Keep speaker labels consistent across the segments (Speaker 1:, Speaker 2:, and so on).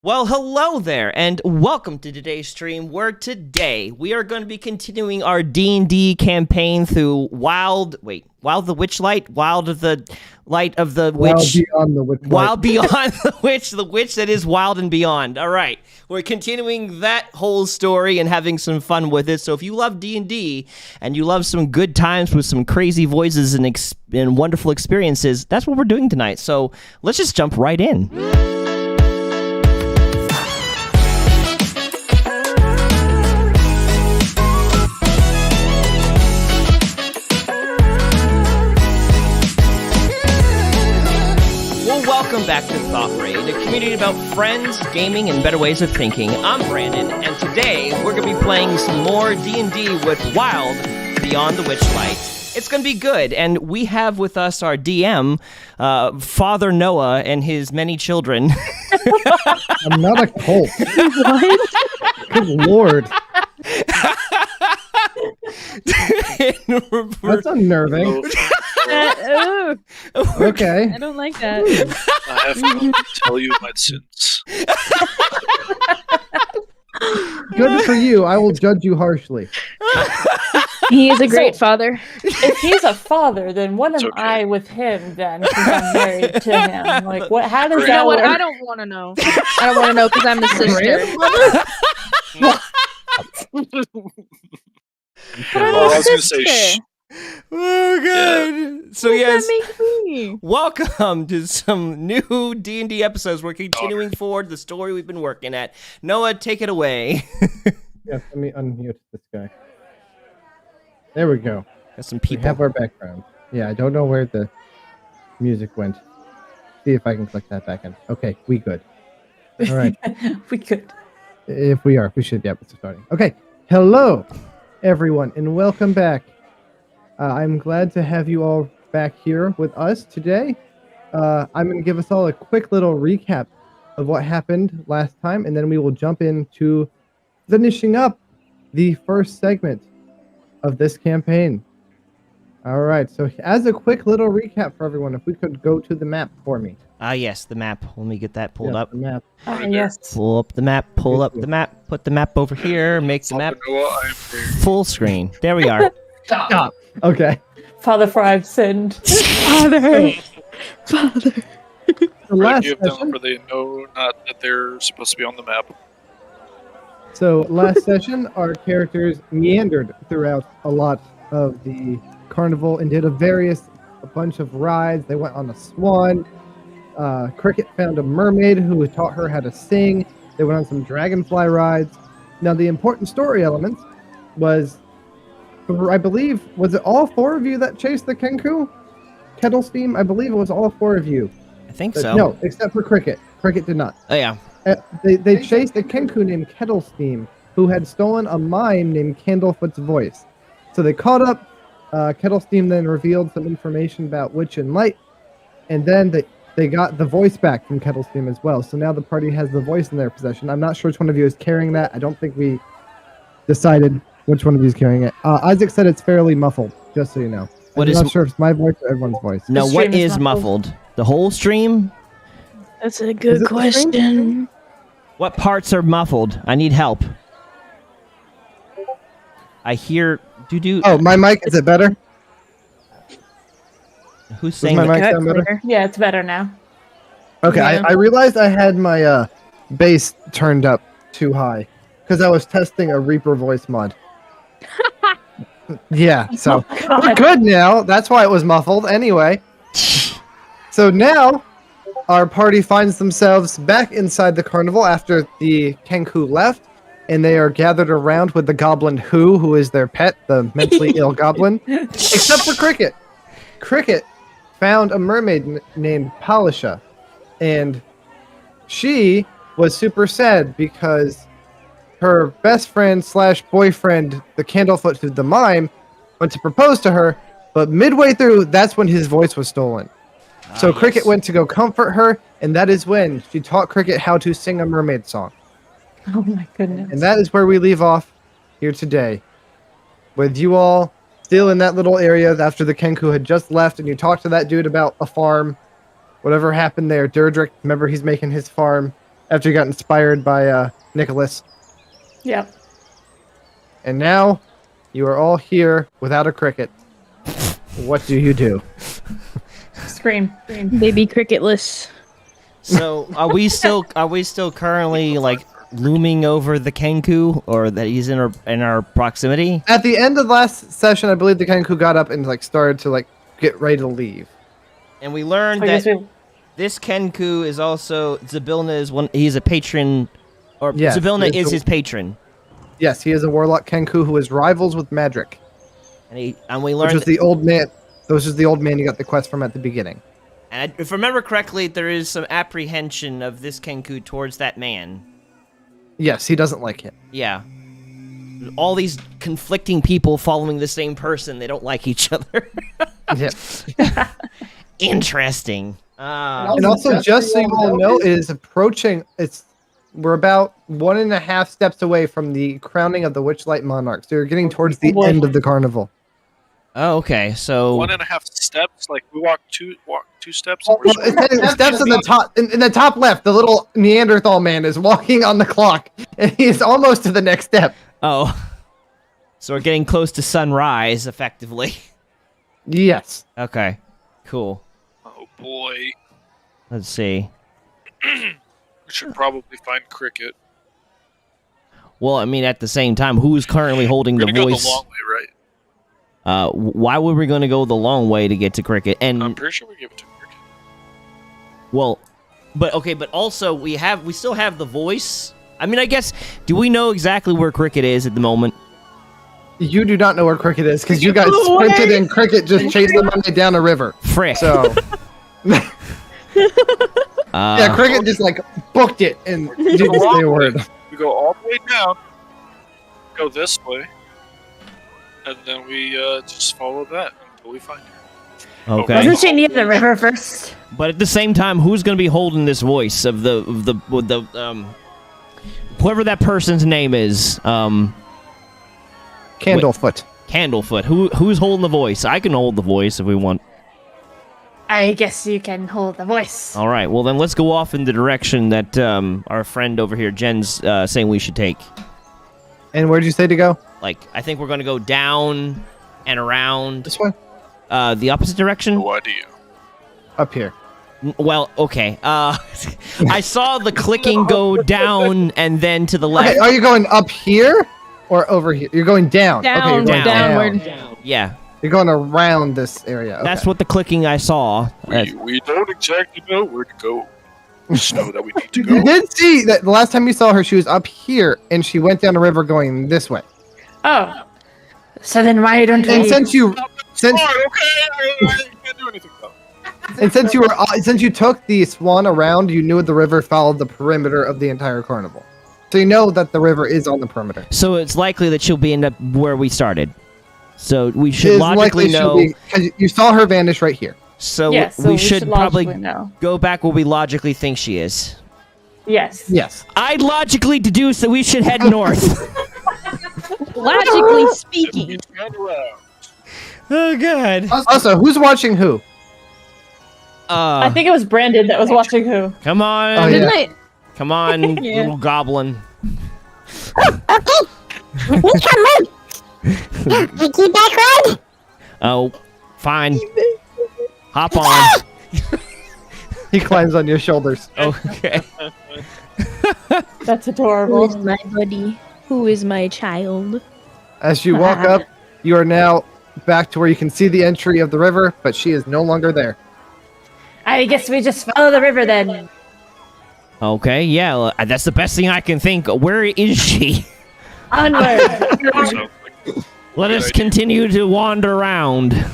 Speaker 1: Well, hello there, and welcome to today's stream, where today we are going to be continuing our D&D campaign through Wild the Witchlight? Wild of the Light of the Witch.
Speaker 2: Wild Beyond the Witchlight.
Speaker 1: Wild Beyond the Witch that is wild and beyond. All right, we're continuing that whole story and having some fun with it. So if you love D&D and you love some good times with some crazy voices and wonderful experiences, that's what we're doing tonight. So let's just jump right in. Welcome back to thoughtraid, a community about friends, gaming, and better ways of thinking. I'm Brandon, and today we're going to be playing some more D&D with Wild Beyond the Witchlight. It's going to be good, and we have with us our DM, Father Noah, and his many children.
Speaker 2: I'm not a cult. What? Good Lord. That's unnerving. Okay.
Speaker 3: I don't like that.
Speaker 4: I have to tell you my sins.
Speaker 2: Good for you. I will judge you harshly.
Speaker 3: He is a great father.
Speaker 5: If he's a father, then what am
Speaker 4: okay.
Speaker 5: I with him then? Because I'm married to him. Like, what? How does
Speaker 3: You
Speaker 5: that
Speaker 3: know what?
Speaker 5: work?
Speaker 3: I don't want to know. I don't want to know because I'm the sister. But I'm
Speaker 4: Well, I
Speaker 3: the
Speaker 4: was going to say,
Speaker 3: sister.
Speaker 1: Oh, God.
Speaker 4: Yeah.
Speaker 1: So,
Speaker 3: What does
Speaker 1: yes,
Speaker 3: that make me?
Speaker 1: welcome to some new D&D episodes. We're continuing forward the story we've been working at. Noah, take it away.
Speaker 2: Yes, let me unmute this guy. There we go.
Speaker 1: Got some
Speaker 2: We
Speaker 1: people.
Speaker 2: have our background. Yeah, I don't know where the music went. See if I can click that back in. Okay, we good. All right.
Speaker 5: We could.
Speaker 2: If we are, we should be able to starting. Okay. Hello, everyone, and welcome back. I'm glad to have you all back here with us today. I'm going to give us all a quick little recap of what happened last time, and then we will jump into finishing up the first segment of this campaign. All right, so as a quick little recap for everyone, if we could go to the map for me.
Speaker 1: Yes, the map. Let me get that pulled up.
Speaker 2: The map.
Speaker 5: Yes.
Speaker 1: Pull up the map, pull up the map, put the map over here, make the map
Speaker 4: Noah, I'm here.
Speaker 1: full screen. There we are.
Speaker 2: Stop. Okay.
Speaker 5: Father, for I've sinned.
Speaker 3: Father. Father.
Speaker 2: The last
Speaker 4: Give them
Speaker 2: session.
Speaker 4: where they know not that they're supposed to be on the map.
Speaker 2: So last session, our characters meandered throughout a lot of the carnival and did a bunch of rides. They went on a swan. Cricket found a mermaid who taught her how to sing. They went on some dragonfly rides. Now the important story element was, I believe, was it all four of you that chased the Kenku? Kettle Steam? I believe it was all four of you.
Speaker 1: I think
Speaker 2: But
Speaker 1: so.
Speaker 2: no, except for Cricket. Cricket did not.
Speaker 1: Oh, yeah.
Speaker 2: They chased a Kenku named Kettle Steam, who had stolen a mime named Candlefoot's voice. So they caught up. Kettle Steam then revealed some information about Witch and Light, and then they got the voice back from Kettle Steam as well. So now the party has the voice in their possession. I'm not sure which one of you is carrying that. I don't think we decided which one of you is carrying it. Isaac said it's fairly muffled, just so you know. I'm not sure if it's my voice or everyone's voice.
Speaker 1: No,
Speaker 5: The
Speaker 1: what
Speaker 5: stream is
Speaker 1: is muffled? The whole stream?
Speaker 3: That's a
Speaker 2: Is
Speaker 3: good
Speaker 2: it the
Speaker 3: question.
Speaker 1: What parts are muffled? I need help. I hear doo-doo.
Speaker 2: Oh, my mic, is it better?
Speaker 1: Who's
Speaker 2: Does
Speaker 1: saying
Speaker 2: my
Speaker 1: that?
Speaker 2: mic sound better?
Speaker 3: Clear.
Speaker 5: Yeah, it's better now.
Speaker 2: Okay,
Speaker 3: Yeah.
Speaker 2: I realized I had my bass turned up too high because I was testing a Reaper voice mod. Yeah, so we're good now. That's why it was muffled. Anyway, so now our party finds themselves back inside the carnival after the Kenku left, and they are gathered around with the goblin who is their pet, the mentally ill goblin, except for Cricket. Cricket found a mermaid named Palisha, and she was super sad because her best friend / boyfriend, the Candlefoot, who's the mime, went to propose to her, but midway through, that's when his voice was stolen. So Cricket went to go comfort her, and that is when she taught Cricket how to sing a mermaid song.
Speaker 5: Oh my goodness.
Speaker 2: And that is where we leave off here today, with you all still in that little area after the Kenku had just left, and you talked to that dude about a farm, whatever happened there. Durdrick, remember he's making his farm after he got inspired by Nicholas.
Speaker 5: Yep.
Speaker 2: And now you are all here without a Cricket. What do you do?
Speaker 5: Scream.
Speaker 3: Baby cricketless.
Speaker 1: So are we still currently like looming over the Kenku, or that he's in our proximity?
Speaker 2: At the end of last session, I believe the Kenku got up and started to get ready to leave.
Speaker 1: And we learned that this Kenku is also Zabilna is one. He's a patron, or
Speaker 2: Yes,
Speaker 1: Zabilna
Speaker 2: he is
Speaker 1: is his patron.
Speaker 2: Yes, he is a warlock Kenku who is rivals with Madrick,
Speaker 1: And we
Speaker 2: which
Speaker 1: learned
Speaker 2: was the old man. This is the old man you got the quest from at the beginning.
Speaker 1: and if I remember correctly, there is some apprehension of this Kenku towards that man.
Speaker 2: Yes, he doesn't like him.
Speaker 1: Yeah. All these conflicting people following the same person, they don't like each other.
Speaker 2: Yeah.
Speaker 1: Interesting.
Speaker 2: And also, just so you all know, it is approaching. We're about 1.5 steps away from the crowning of the Witchlight Monarch. So you're getting towards the end of the carnival.
Speaker 1: Oh, okay. So
Speaker 4: 1.5 steps. Like we walk two steps.
Speaker 2: Well, it's steps in the top. In the top left, the little Neanderthal man is walking on the clock, and he's almost to the next step.
Speaker 1: oh, so we're getting close to sunrise, effectively.
Speaker 2: Yes.
Speaker 1: Okay, cool.
Speaker 4: Oh boy,
Speaker 1: Let's see.
Speaker 4: we should probably find Cricket.
Speaker 1: Well, I mean, at the same time, who's currently holding
Speaker 4: We're
Speaker 1: the
Speaker 4: gonna
Speaker 1: voice?
Speaker 4: go the long way, right?
Speaker 1: Why were we going to go the long way to get to Cricket?
Speaker 4: I'm
Speaker 1: And
Speaker 4: pretty sure we gave it to Cricket.
Speaker 1: well, but also we still have the voice. I mean, I guess, do we know exactly where Cricket is at the moment?
Speaker 2: You do not know where Cricket is because you guys sprinted and Cricket just chased them down a river.
Speaker 1: Frick.
Speaker 2: So yeah, Cricket just booked it and didn't say a word.
Speaker 4: We go all the way down, go this way, and then we just follow that until we find her.
Speaker 1: Okay.
Speaker 5: Wasn't she near the river first?
Speaker 1: But at the same time, who's going to be holding this voice of the whoever that person's name is?
Speaker 2: Candlefoot.
Speaker 1: Candlefoot. Who's holding the voice? I can hold the voice if we want.
Speaker 5: I guess you can hold the voice.
Speaker 1: All right. Well, then let's go off in the direction that our friend over here, Jen's, saying we should take.
Speaker 2: And where did you say to go?
Speaker 1: I think we're going to go down and around.
Speaker 2: This way?
Speaker 1: The opposite direction.
Speaker 4: No idea.
Speaker 2: Up here.
Speaker 1: Well, okay. I saw the clicking go down and then to the left.
Speaker 2: Okay, are you going up here or over here? You're going down. Okay, you're going
Speaker 3: Downward.
Speaker 1: Yeah.
Speaker 2: You're going around this area. Okay.
Speaker 1: That's what the clicking I saw.
Speaker 4: We don't exactly know where to go. We just know that we need to go.
Speaker 2: You did see that the last time you saw her, she was up here, and she went down the river going this way.
Speaker 5: Oh. So then why don't
Speaker 2: And
Speaker 5: we...
Speaker 2: since you
Speaker 4: Okay, I can't do anything though.
Speaker 2: and since you took the swan around, you knew the river followed the perimeter of the entire carnival. So you know that the river is on the perimeter.
Speaker 1: So it's likely that she'll end up where we started. So we
Speaker 2: It
Speaker 1: should
Speaker 2: is
Speaker 1: logically
Speaker 2: likely she'll
Speaker 1: know.
Speaker 2: because you saw her vanish right here.
Speaker 1: So,
Speaker 5: Yes, so
Speaker 1: we
Speaker 5: we
Speaker 1: should
Speaker 5: should
Speaker 1: probably
Speaker 5: logically know.
Speaker 1: go back where we logically think she is.
Speaker 5: Yes.
Speaker 2: Yes.
Speaker 1: I'd logically deduce that we should head north.
Speaker 3: Logically speaking.
Speaker 1: Oh, God.
Speaker 2: Also, who's watching who?
Speaker 5: I think it was Brandon that was watching who.
Speaker 1: Come on.
Speaker 2: Oh, yeah.
Speaker 3: Didn't I?
Speaker 1: Come on,
Speaker 3: Yeah.
Speaker 1: little goblin. Oh, fine. Hop on.
Speaker 2: He climbs on your shoulders.
Speaker 1: Okay.
Speaker 5: That's
Speaker 3: Who
Speaker 5: adorable.
Speaker 3: is my buddy? Who is my child?
Speaker 2: As you walk up, you are now back to where you can see the entry of the river, but she is no longer there.
Speaker 5: I guess we just follow the river then.
Speaker 1: Okay, yeah, well, that's the best thing I can think. Where is she?
Speaker 5: Onward.
Speaker 4: So,
Speaker 1: Let us
Speaker 4: idea.
Speaker 1: continue to wander around.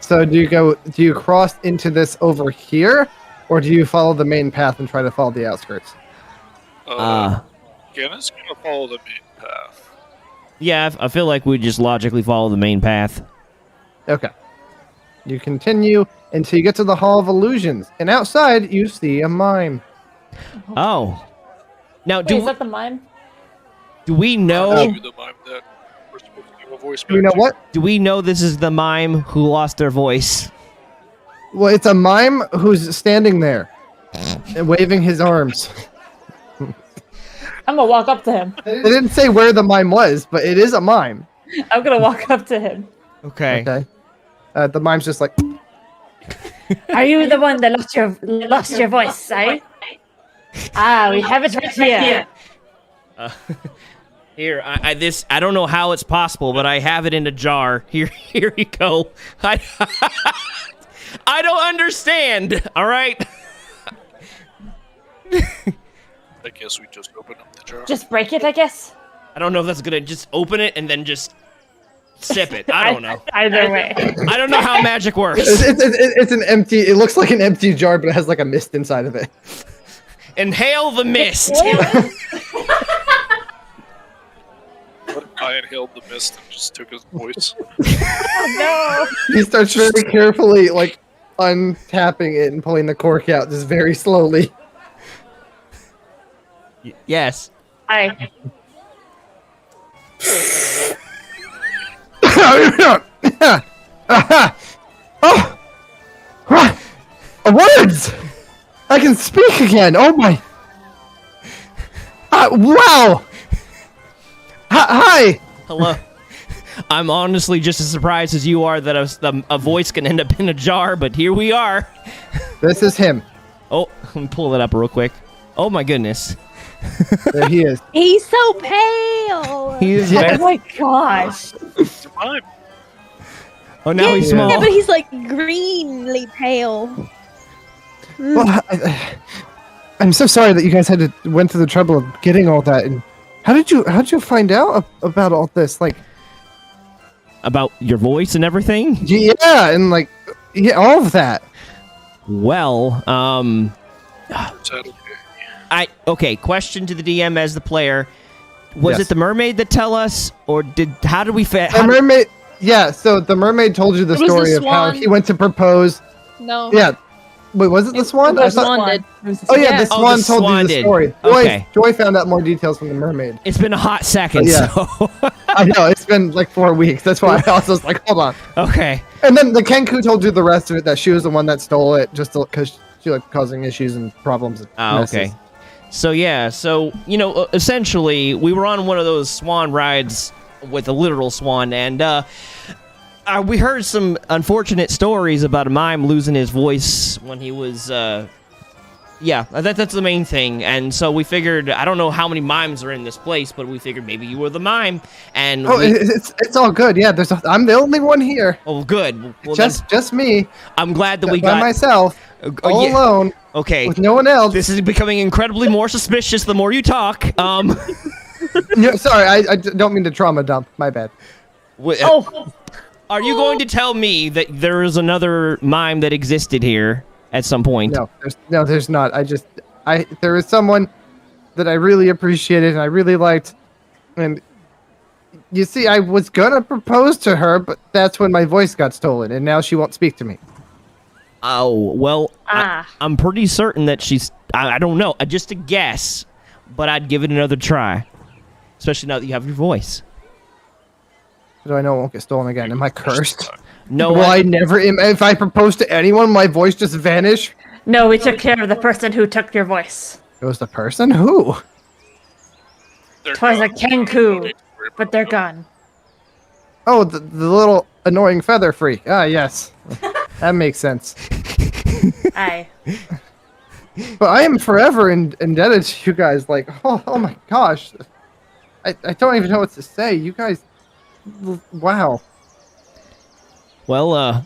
Speaker 2: So do you cross into this over here, or do you follow the main path and try to follow the outskirts?
Speaker 4: Again, it's gonna follow the main path.
Speaker 1: Yeah, I feel like we just logically follow the main path.
Speaker 2: Okay. You continue until you get to the Hall of Illusions, and outside you see a mime.
Speaker 1: Oh. Now,
Speaker 5: Wait,
Speaker 1: do,
Speaker 5: is that the mime?
Speaker 1: do we know...
Speaker 4: Maybe the mime that we're supposed to give a voice
Speaker 2: You
Speaker 4: back
Speaker 2: know
Speaker 4: to.
Speaker 2: what?
Speaker 1: Do we know this is the mime who lost their voice?
Speaker 2: Well, it's a mime who's standing there and waving his arms.
Speaker 5: I'm gonna walk up to him.
Speaker 2: They didn't say where the mime was, but it is a mime.
Speaker 5: I'm gonna walk up to him.
Speaker 1: Okay.
Speaker 2: Okay. The mime's just like,
Speaker 5: Are you the one that lost your voice, eh? Ah, we have it right here.
Speaker 1: Here, I don't know how it's possible, but I have it in a jar. Here you go. I don't understand. All right.
Speaker 4: I guess we just open up the jar.
Speaker 5: Just break it, I guess.
Speaker 1: I don't know if that's gonna just open it and then just sip it. I don't know.
Speaker 5: Either way.
Speaker 1: I don't know how magic works.
Speaker 2: it's an empty. It looks like an empty jar, but it has like a mist inside of it.
Speaker 1: Inhale the mist.
Speaker 4: What if I inhaled the mist and just took his voice?
Speaker 5: No.
Speaker 2: He starts very carefully, like untapping it and pulling the cork out, just very slowly.
Speaker 1: Yes.
Speaker 5: I.
Speaker 2: Oh, words! I can speak again. Oh my! Wow! Hi!
Speaker 1: Hello. I'm honestly just as surprised as you are that a voice can end up in a jar, but here we are.
Speaker 2: This is him.
Speaker 1: Oh, let me pull it up real quick. Oh my goodness.
Speaker 2: There he is.
Speaker 3: He's so pale.
Speaker 1: He is
Speaker 5: Oh
Speaker 1: very...
Speaker 5: my gosh.
Speaker 4: It's a mime.
Speaker 1: Oh, now he's
Speaker 2: Yeah.
Speaker 1: small.
Speaker 3: Yeah, but he's like greenly pale.
Speaker 2: Well, I'm so sorry that you guys went through the trouble of getting all that. And how did you find out about all this? Like,
Speaker 1: About your voice and everything?
Speaker 2: yeah, and like, yeah, all of that.
Speaker 1: Well,
Speaker 4: Is that okay?
Speaker 1: okay, question to the DM as the player. Was
Speaker 2: Yes.
Speaker 1: it the mermaid that tell us, or how did we
Speaker 2: The mermaid. Yeah, so the mermaid told you the
Speaker 3: It was the
Speaker 2: story of how
Speaker 3: swan.
Speaker 2: he went to propose.
Speaker 3: No.
Speaker 2: Yeah. Wait, was it the swan?
Speaker 3: The
Speaker 2: I thought-
Speaker 3: swan did.
Speaker 2: Oh yeah,
Speaker 3: Yeah.
Speaker 2: the
Speaker 1: Oh,
Speaker 2: swan
Speaker 1: the
Speaker 2: told
Speaker 1: swan
Speaker 2: you the
Speaker 1: did.
Speaker 2: story.
Speaker 1: Okay.
Speaker 2: Joy found out more details from the mermaid.
Speaker 1: It's been a hot second,
Speaker 2: Yeah.
Speaker 1: so...
Speaker 2: I know, it's been like 4 weeks. That's why I also was like, hold on.
Speaker 1: Okay.
Speaker 2: And then the Kenku told you the rest of it, that she was the one that stole it just because she like causing issues and problems. And
Speaker 1: Oh,
Speaker 2: messes.
Speaker 1: okay. So, yeah, essentially, we were on one of those swan rides with a literal swan, and we heard some unfortunate stories about a mime losing his voice when he was, that's the main thing. And so we figured, I don't know how many mimes are in this place, but we figured maybe you were the mime, and
Speaker 2: Oh, it's all good. Yeah, I'm the only one here.
Speaker 1: oh, good. Well,
Speaker 2: Just me,
Speaker 1: I'm glad that we
Speaker 2: by
Speaker 1: got...
Speaker 2: myself, all
Speaker 1: yeah.
Speaker 2: alone,
Speaker 1: Okay.
Speaker 2: with no one else.
Speaker 1: This is becoming incredibly more suspicious the more you talk.
Speaker 2: No, sorry, I don't mean to trauma dump. My bad.
Speaker 5: Oh,
Speaker 1: Are you going to tell me that there is another mime that existed here at some point?
Speaker 2: No, there's not. There is someone that I really appreciated and I really liked, and you see, I was gonna propose to her, but that's when my voice got stolen, and now she won't speak to me.
Speaker 1: Oh, well,
Speaker 5: Ah.
Speaker 1: I'm pretty certain that she's... I don't know, just a guess, but I'd give it another try. Especially now that you have your voice.
Speaker 2: Do I know it won't get stolen again? Am I cursed?
Speaker 1: No,
Speaker 2: Will I never? If I propose to anyone, my voice just vanish?
Speaker 5: no, we took care of the person who took your voice.
Speaker 2: Ghost of person? Who?
Speaker 4: They're
Speaker 5: Twas a
Speaker 4: gone.
Speaker 5: Kenku, but they're gone.
Speaker 2: Oh, the little annoying feather freak. Ah, yes. That makes sense.
Speaker 5: Aye.
Speaker 2: But I am forever indebted to you guys. Like, oh my gosh. I don't even know what to say. You guys, wow.
Speaker 1: Well,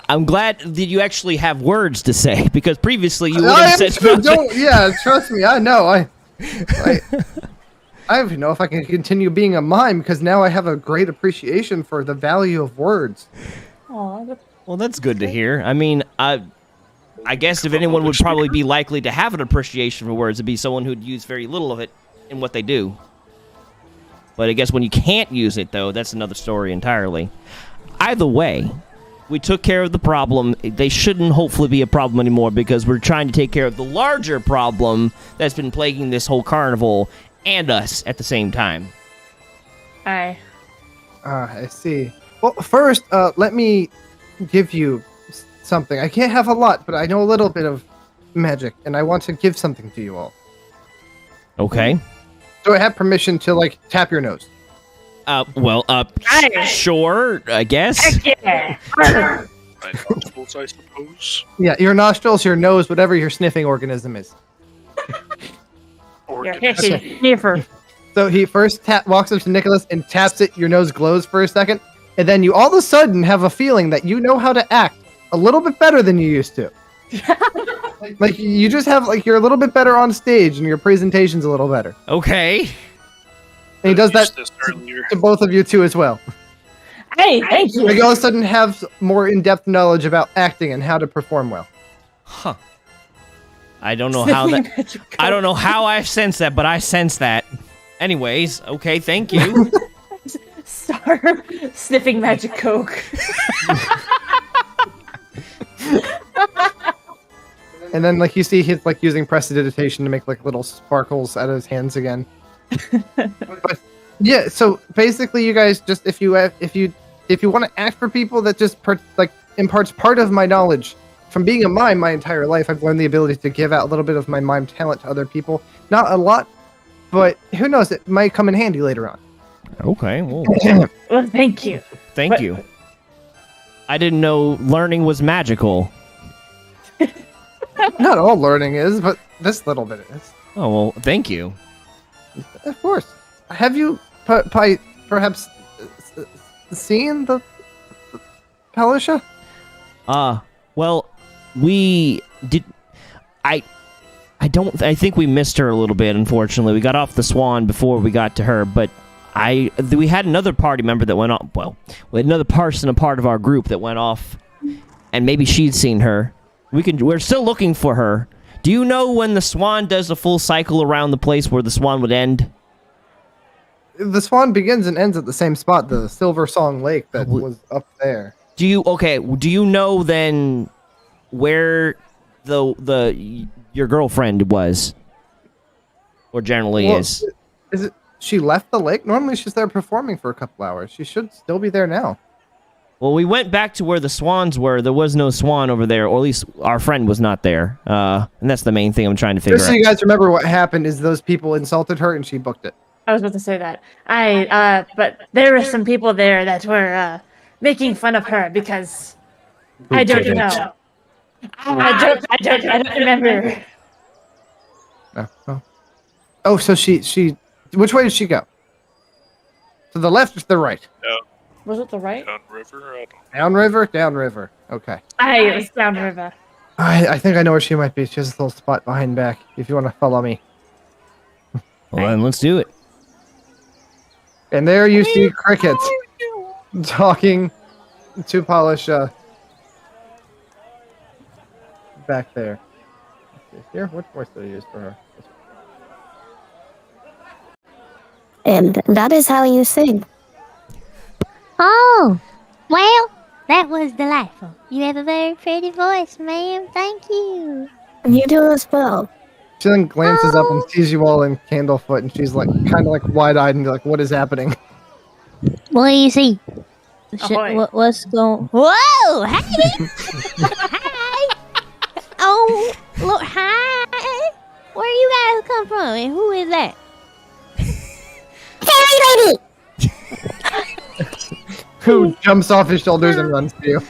Speaker 1: I'm glad that you actually have words to say, because previously you would have said nothing.
Speaker 2: Yeah, trust me. I know. I don't even know if I can continue being a mime, because now I have a great appreciation for the value of words.
Speaker 5: Aw,
Speaker 1: Well, that's good to hear. I mean, I guess if anyone would probably be likely to have an appreciation for words, it'd be someone who'd use very little of it in what they do. But I guess when you can't use it, though, that's another story entirely. Either way, we took care of the problem. They shouldn't hopefully be a problem anymore, because we're trying to take care of the larger problem that's been plaguing this whole carnival and us at the same time.
Speaker 5: aye.
Speaker 2: I see. Well, first, let me give you something. I can't have a lot, but I know a little bit of magic, and I want to give something to you all.
Speaker 1: Okay.
Speaker 2: Do I have permission to, like, tap your nose?
Speaker 1: Sure, I guess.
Speaker 5: Heck yeah.
Speaker 4: My nostrils, I suppose.
Speaker 2: Yeah, your nostrils, your nose, whatever your sniffing organism is.
Speaker 5: You're
Speaker 4: Organism.
Speaker 5: hissy. Sniffer.
Speaker 2: So he first walks up to Nicholas and taps it. Your nose glows for a second, and then you all of a sudden have a feeling that you know how to act a little bit better than you used to. Like you just have you're a little bit better on stage, and your presentation's a little better.
Speaker 1: Okay.
Speaker 2: And he does that
Speaker 4: Used this earlier.
Speaker 2: to both of you too as well.
Speaker 5: Hey, thank you.
Speaker 2: Like you all of a sudden have more in-depth knowledge about acting and how to perform well.
Speaker 1: Huh. I don't know how that. I don't know how I sense that, but I sense that. Anyways, okay, thank you.
Speaker 5: Star sniffing magic coke.
Speaker 2: And then like you see he's like using prestidigitation to make like little sparkles out of his hands again. But yeah, so basically you guys just if you want to act for people, that just imparts part of my knowledge. From being a mime my entire life, I've learned the ability to give out a little bit of my mime talent to other people. Not a lot, but who knows, it might come in handy later on.
Speaker 1: Okay, well,
Speaker 5: Well, thank you.
Speaker 1: thank you. I didn't know learning was magical.
Speaker 2: Not all learning is, but this little bit is.
Speaker 1: Oh, well, thank you.
Speaker 2: Of course. Have you perhaps seen the Palisha?
Speaker 1: Well, we did. I think we missed her a little bit, unfortunately. We got off the Swan before we got to her, but we had another party member that went off. Well, we had another person, a part of our group that went off, and maybe she'd seen her. We're still looking for her. Do you know when the Swan does the full cycle around the place where the Swan would end?
Speaker 2: The Swan begins and ends at the same spot, the Silver Song Lake that was up there.
Speaker 1: Do you know then where your girlfriend was, or generally is?
Speaker 2: Is it she left the lake? Normally she's there performing for a couple hours. She should still be there now.
Speaker 1: Well, we went back to where the swans were. There was no swan over there, or at least our friend was not there. And that's the main thing I'm trying to figure
Speaker 2: Just so
Speaker 1: out.
Speaker 2: you guys remember what happened is those people insulted her and she booked it.
Speaker 5: I was about to say that. But there were some people there that were making fun of her because I don't know. I don't remember.
Speaker 2: Oh, so she which way did she go? To the left or to the right?
Speaker 5: Was it the right?
Speaker 4: Downriver? I don't
Speaker 2: Downriver? Downriver. Okay.
Speaker 5: It was downriver.
Speaker 2: I think I know where she might be. She has a little spot behind back. If you want to follow me.
Speaker 1: Well, then let's do it.
Speaker 2: And there you see Cricket talking to Palisha. Back there. Here, what voice did I use for her?
Speaker 6: And that is how you sing.
Speaker 7: Oh, well, that was delightful. You have a very pretty voice, ma'am. Thank you.
Speaker 6: You do as well.
Speaker 2: She then glances up and sees you all in Candlefoot, and she's like, kind of like wide-eyed and like, "What is happening?"
Speaker 7: What do you see?
Speaker 5: Ahoy.
Speaker 3: What's going?
Speaker 7: Whoa! Hey! Hi! Oh, look! Hi! Where are come from? And who is that?
Speaker 6: Fairy lady!
Speaker 2: Who jumps off his shoulders and runs to you?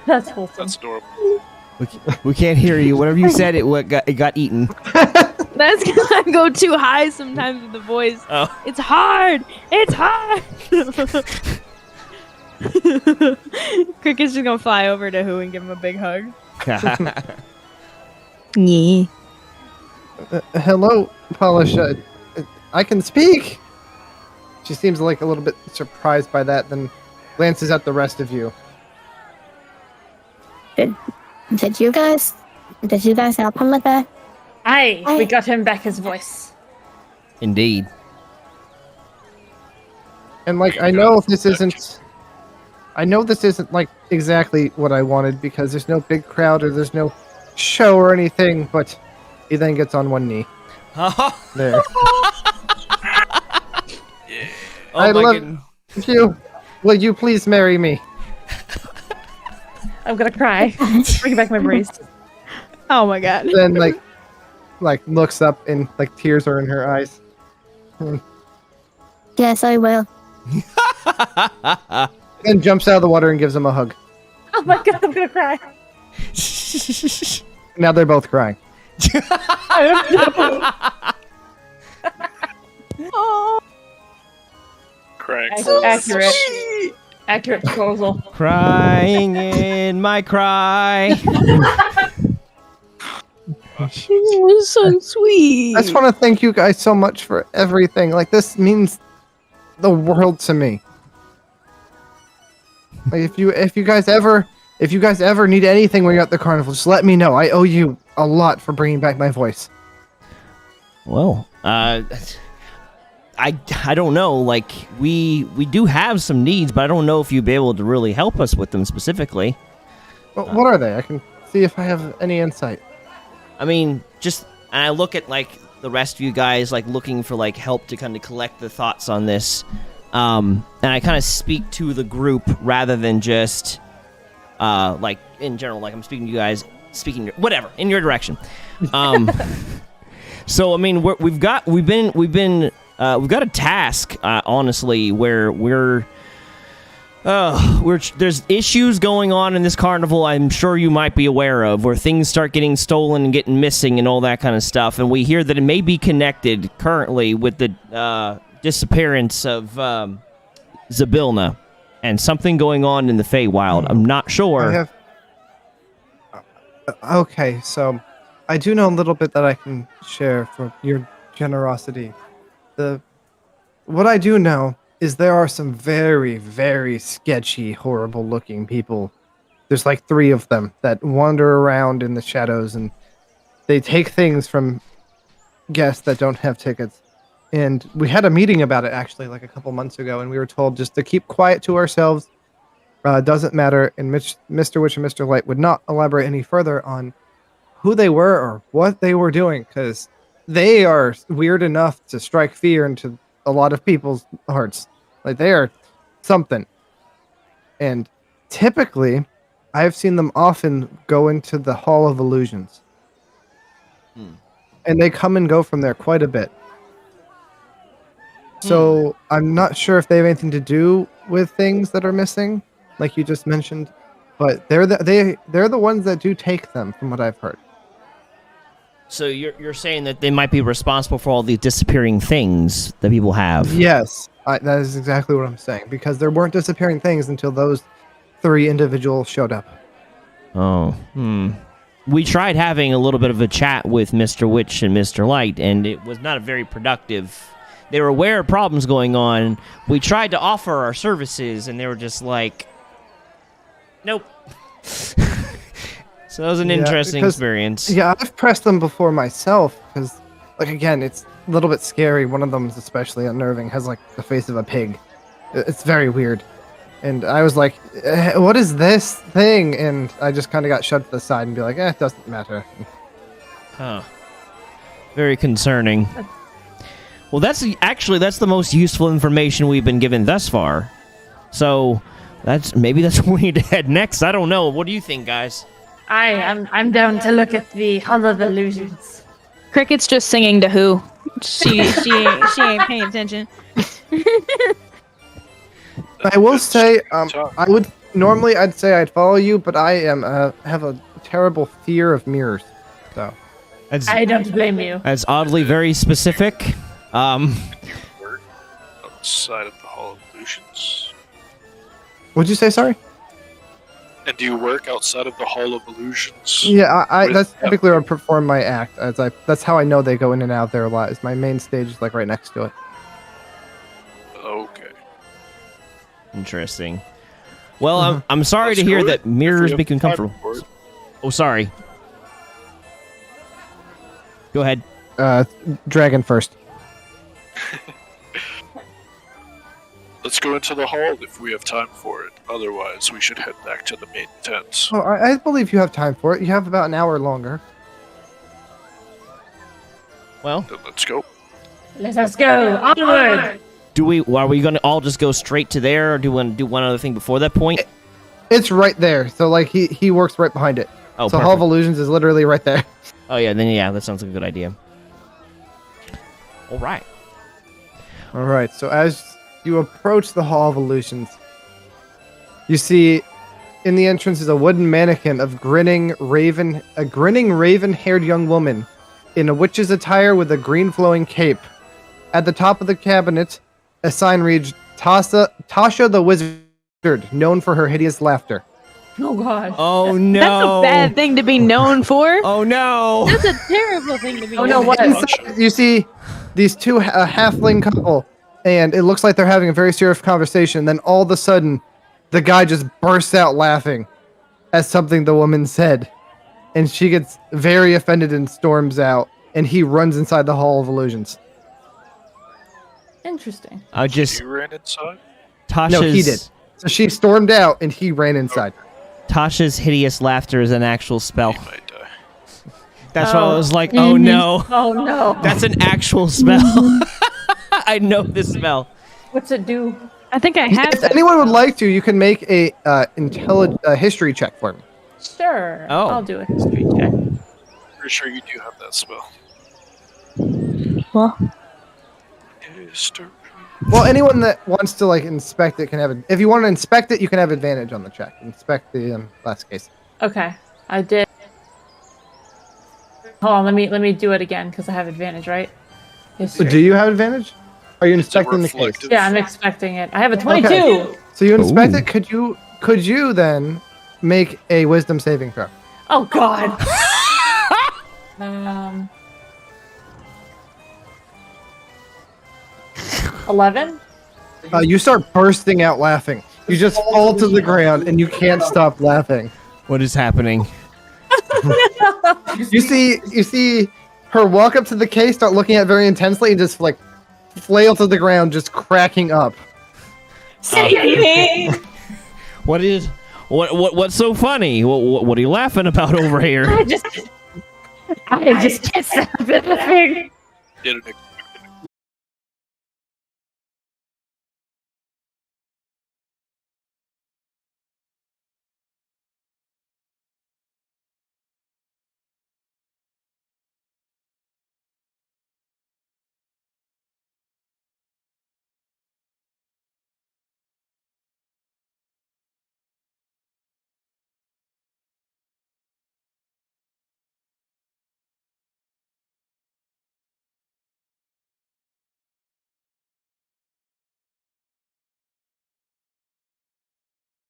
Speaker 5: That's wholesome.
Speaker 4: That's adorable.
Speaker 1: We can't hear you. Whatever you said, it got eaten.
Speaker 3: That's because I go too high sometimes with the voice.
Speaker 1: Oh.
Speaker 3: It's hard. It's hard. Cricket's just gonna fly over to Who and give him a big hug. Yeah.
Speaker 2: Hello, Polish. I can speak. She seems like a little bit surprised by that, then glances at the rest of you.
Speaker 6: Did you guys help him with that?
Speaker 5: We got him back his voice.
Speaker 1: Indeed.
Speaker 2: And like, I know this isn't like exactly what I wanted because there's no big crowd or there's no show or anything, but he then gets on one knee. There.
Speaker 1: Oh
Speaker 2: I
Speaker 1: my
Speaker 2: love
Speaker 1: goodness.
Speaker 2: you. Will you please marry me?
Speaker 5: I'm gonna cry. Bring back memories.
Speaker 3: Oh my god.
Speaker 2: Then like looks up and like tears are in her eyes.
Speaker 6: Yes, I will.
Speaker 2: And jumps out of the water and gives him a hug.
Speaker 5: Oh my god, I'm gonna cry.
Speaker 2: Now they're both crying.
Speaker 3: Oh.
Speaker 4: Crying.
Speaker 5: Accurate. Accurate proposal.
Speaker 1: Crying in my cry.
Speaker 3: It was so sweet.
Speaker 2: I just want to thank you guys so much for everything. Like, this means the world to me. Like, if you guys ever need anything when you're at the carnival, just let me know. I owe you a lot for bringing back my voice.
Speaker 1: Well, I don't know. Like, we do have some needs, but I don't know if you'd be able to really help us with them specifically.
Speaker 2: Well, what are they? I can see if I have any insight.
Speaker 1: I mean, and I look at like the rest of you guys, like looking for like help to kind of collect the thoughts on this, and I kind of speak to the group rather than just like in general, like I'm speaking to you guys, whatever in your direction. So I mean, we've got a task, honestly, where there's issues going on in this carnival I'm sure you might be aware of, where things start getting stolen and getting missing and all that kind of stuff, and we hear that it may be connected currently with the disappearance of Zabilna and something going on in the Feywild. I'm not sure.
Speaker 2: Okay, so I do know a little bit that I can share for your generosity. What I do know is there are some very, very sketchy, horrible-looking people. There's like 3 of them that wander around in the shadows, and they take things from guests that don't have tickets. And we had a meeting about it, actually, like a couple months ago, and we were told just to keep quiet to ourselves. Doesn't matter, and Mr. Witch and Mr. Light would not elaborate any further on who they were or what they were doing, because they are weird enough to strike fear into a lot of people's hearts. Like, they are something. And typically, I've seen them often go into the Hall of Illusions. And they come and go from there quite a bit. So I'm not sure if they have anything to do with things that are missing, like you just mentioned, but they're the ones that do take them, from what I've heard.
Speaker 1: So you're saying that they might be responsible for all these disappearing things that people have?
Speaker 2: Yes, that is exactly what I'm saying, because there weren't disappearing things until those 3 individuals showed up.
Speaker 1: Oh, We tried having a little bit of a chat with Mr. Witch and Mr. Light, and it was not a very productive. They were aware of problems going on. We tried to offer our services, and they were just like, nope. So that was an interesting experience.
Speaker 2: Yeah, I've pressed them before myself, because, like, again, it's a little bit scary. One of them is especially unnerving, has, like, the face of a pig. It's very weird. And I was like, what is this thing? And I just kind of got shut to the side and be like, it doesn't matter.
Speaker 1: Huh. Very concerning. Well, that's the most useful information we've been given thus far. So maybe that's where we need to head next. I don't know. What do you think, guys?
Speaker 5: I'm down to look at the Hall of Illusions.
Speaker 3: Cricket's just singing to who? She ain't paying attention.
Speaker 2: I will say, I'd say I'd follow you, but I have a terrible fear of mirrors. So
Speaker 5: I don't blame you.
Speaker 1: That's oddly very specific.
Speaker 4: Work outside of the Hall of Illusions.
Speaker 2: what'd you say? Sorry.
Speaker 4: And do you work outside of the Hall of Illusions?
Speaker 2: Yeah,
Speaker 4: With-
Speaker 2: that's typically where I perform my act. That's how I know they go in and out there a lot. Is my main stage is like right next to it.
Speaker 4: Okay.
Speaker 1: Interesting. Well,
Speaker 2: Uh-huh.
Speaker 1: I'm sorry
Speaker 4: Let's
Speaker 1: to hear
Speaker 4: go
Speaker 1: that
Speaker 4: if
Speaker 1: mirrors
Speaker 4: we
Speaker 1: make you
Speaker 4: have time
Speaker 1: uncomfortable.
Speaker 4: for it.
Speaker 1: Oh, sorry. Go ahead.
Speaker 2: Dragon first.
Speaker 4: Let's go into the hall if we have time for it. Otherwise, we should head back to the main tent.
Speaker 2: Oh, I believe you have time for it. You have about an hour longer.
Speaker 1: Well,
Speaker 4: Then let's go.
Speaker 5: Let us go onward.
Speaker 1: are we gonna all just go straight to there, or do we want to do one other thing before that point?
Speaker 2: It's right there. So like he works right behind it.
Speaker 1: Oh,
Speaker 2: so Hall of
Speaker 1: perfect.
Speaker 2: Illusions is literally right there.
Speaker 1: Oh yeah, then yeah, that sounds like a good idea. All right.
Speaker 2: All right. So as you approach the Hall of Illusions, you see in the entrance is a wooden mannequin of grinning raven-haired young woman in a witch's attire with a green flowing cape. At the top of the cabinet, a sign reads Tasha the Wizard, known for her hideous laughter.
Speaker 5: Oh god.
Speaker 1: Oh no.
Speaker 3: That's a bad thing to be known for.
Speaker 1: Oh no.
Speaker 3: That's a terrible thing to be
Speaker 5: Oh
Speaker 3: known
Speaker 5: no, what?
Speaker 2: Inside, you see these two halfling couple, and it looks like they're having a very serious conversation. Then all of a sudden, the guy just bursts out laughing at something the woman said, and she gets very offended and storms out, and he runs inside the Hall of Illusions.
Speaker 5: Interesting.
Speaker 1: I just
Speaker 4: You ran inside?
Speaker 1: Tasha's
Speaker 2: No, he did. So she stormed out, and he ran inside.
Speaker 1: Tasha's hideous laughter is an actual spell.
Speaker 4: You might die.
Speaker 1: That's why I was like,
Speaker 5: Mhm.
Speaker 1: oh no.
Speaker 5: Oh no.
Speaker 1: That's an actual spell. I know this spell.
Speaker 5: What's it do?
Speaker 3: I think I have.
Speaker 2: If anyone would like to, you can make a history check for me.
Speaker 5: Sure.
Speaker 1: Oh.
Speaker 5: I'll do a history check.
Speaker 4: Pretty sure you do have that spell.
Speaker 3: Well,
Speaker 4: History.
Speaker 2: Well, anyone that wants to like inspect it can have it. If you want to inspect it, you can have advantage on the check. Inspect the last case.
Speaker 5: Okay. I did. Hold on, let me do it again because I have advantage, right? History.
Speaker 2: Do you have advantage? Are you
Speaker 4: It's a
Speaker 2: inspecting the case?
Speaker 4: reflective.
Speaker 5: Yeah, I'm expecting it. I have a 22.
Speaker 2: Okay. So you inspect
Speaker 1: Ooh.
Speaker 2: it. Could you then make a wisdom saving throw?
Speaker 5: Oh god. 11.
Speaker 2: You start bursting out laughing. You just fall to the ground and you can't stop laughing.
Speaker 1: What is happening?
Speaker 2: You see her walk up to the case, start looking at it very intensely, and just like flail to the ground, just cracking up.
Speaker 5: Save me!
Speaker 1: What's so funny? What are you laughing about over here?
Speaker 5: I just can't stop laughing.
Speaker 4: Did an